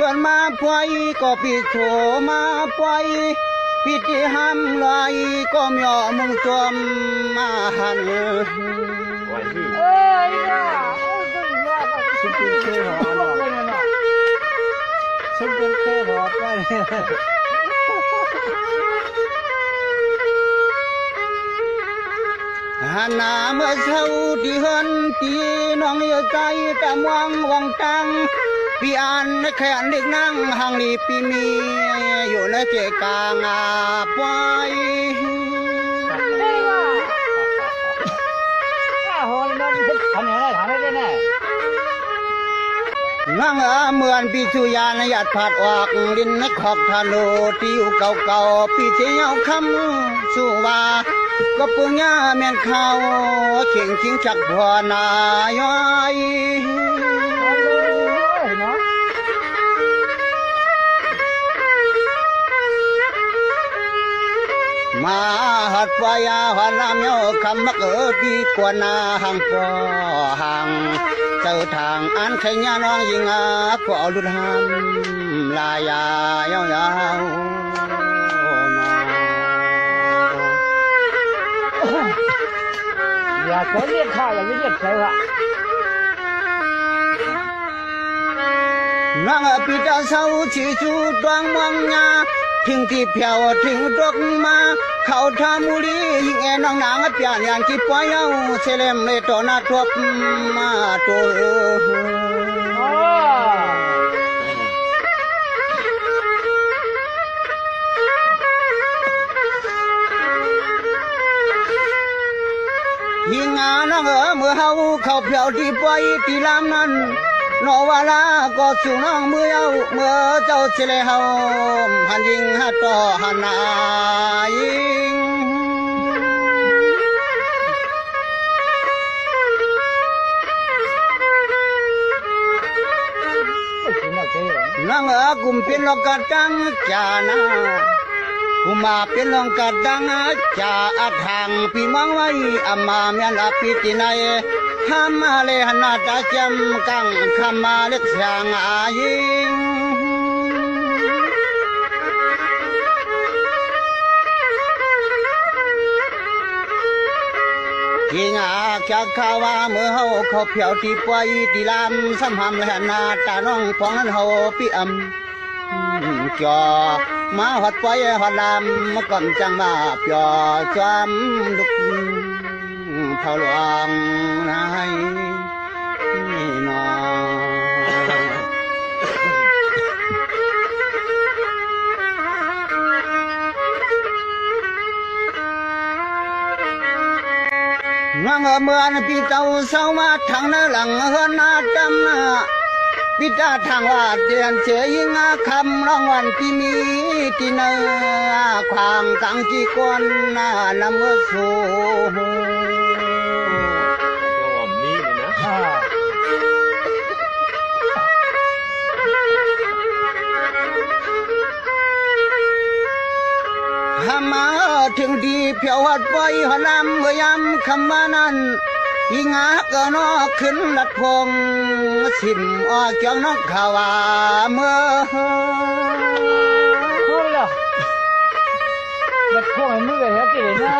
เปิดมาปล่อยก็ปิดโถมาปล่อยปิดที่ห้ามลอยก็มีอมุงจวมมาหันสุดเท่หอเนาะสุดเท่หอไปหันหน้าเมื่อเช้าที่เฮินตีน้องเยอะใจตะมวงวังตังพี่อันแขนเด็กนั่งห่างลีปีมีอยู่ในเจกางอาปอยนั่งเหมือนปีสุยานหยัดผาดออกดินในขอกทะโลที่อยู่เก่าๆปีเที่ยวคำสู่ว่าก็ปุญญาเมียนเขาเข่งชิงจักบัวนายอยมาหัดวายาหันลำโยคำมักปีกว่านาหังปอหังเจ้าทางอันขยาน้องยิงอาก็เอาดุดหำลายายาวอย่าเคยเรียกข้าอย่าเรียกใครวะนั่งปีตาเศร้าชีจูดวงมองยาทิ้งที่เพียวทิ้งดอกมาเขาทามุลียิงแอน้องนางเปียนอย่างที่ปอยเอาเซเลมเลตอนาทวบมาตัวยิงน้องเมื่อเขาเพียวที่ปอยที่ลำนั้นนอวาลาก็สู่น้องเมื่อเจ้าเชลเฮาหันยิงหัดต่อหันนายิงนั่งกุมเป็นลอกกระดังจานากุมาเป็นลอกกระดังจาอัดหังปีมังไว้อามาเมียนอภิตินัยทำมาเลหนาตาจำกังคำมาเล็กเสียงอายิงยิงอาจากข่าวว่าเมื่อเขาเพียวที่ปล่อยที่ลำซ้ำหำเลหนาตาน้องพองนั้นปีอำจอมาหัดปล่อยหัดลำมาก่อนจังมาเปียจอมลุกเท่าหลวงนายนอนั่งเมื่อนปีเต่าเศร้ามาทางหลังเฮือนนาจำนาปีตาทางว่าเดียนเสียยิงคำรางวัลที่มีที่เนื้อควางกังจีกวนนานำเมื่อสู่มาถึงดีเพียวหัดปล่อยหัดลำเมื่อยำคำว่านั้นยิงก็นอกขึ้นลัดพงสิมออกจากนกขาวเมื่อโอ้ยล่ะลัดพงไอ้มือเหรอจีน่ะ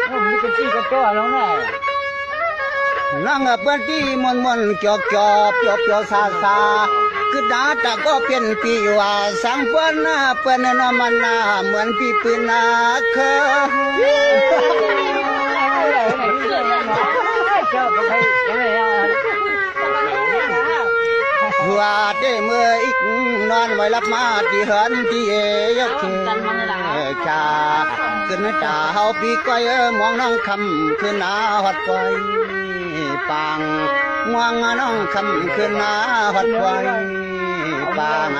โอ้มีกระจี้กระจ้อแล้วน่ะนั่งเปิดที่มันจอกเปียวซาคือดาตาก็เป็นปีว่าสังเปิ้นเปิ้นนอมันเหมือนปีปืนเคว่าได้เมื่ออีกนอนไว้รับมาที่เหินที่ยกชาขึ้นตาเฮาปีก้อยมองน้องคำขึ้นหน้าหัดไฟปังมองน้องคำขึ้นหน้าหัดไฟปัง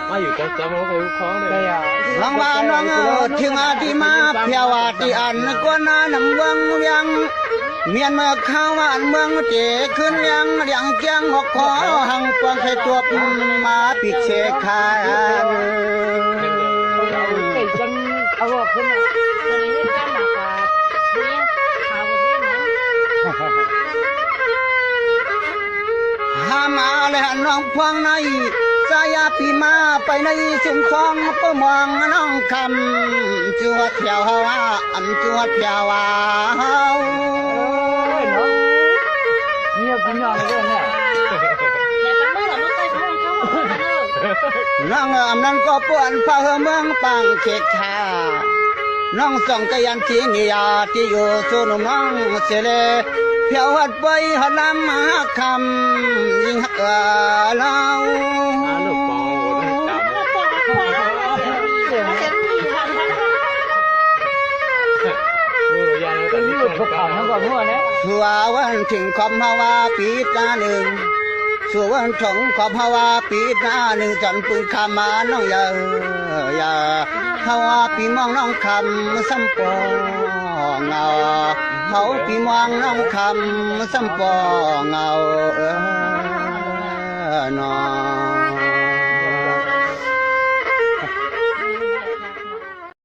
มาอยู่กันจำเราไปคล้องเลยลองมาน้องถึงอาทิมาเพียวที่อันก็น่านำเวงยังเมียนเมื่อข้าวอันเมืองเจขึ้นยังเลี้ยงเจียงหกคอหังปวงใส่ตัวมาปิดเชคาน เอาว่าขึ้นเลยตอนนี้ข้ามหนักกว่านี้ข่าวคนนี้นะ หามาและน้องพวงในสายาปีมาไปในสุมคองก็มองน้องคำจวดเที่ยวฮาวาจวดเที่ยววาเฮา เนาะเนี่ยคุณยอมเลยเนี่ยอย่าไปเมื่อลูกไปเขาเขาเนอะ น้องนั้นก็ป่วนพาเมืองปังเขตชาน้องส่องกยันทีนิยาที่อยู่สุนน้องเสเลเพียวหัดใบหัดลำมาคำยิ่งหักเรา ลูกปองโอ้ยจำ ก็บอกว่าควายแล้วเสียมีค่ะ มือยาแล้วแต่ที่คนเขา ทั้งหมดมั่วนะ สัววันถึงคอมฮาวาปีตาหนึ่งสัววันถงคอมฮาวาปีตาหนึ่งจนปืนขามาน้องอย่าฮาวาปีมองน้องคำสัมปองเงาเขาปีมองน้องคำสัมปองเงาน้อง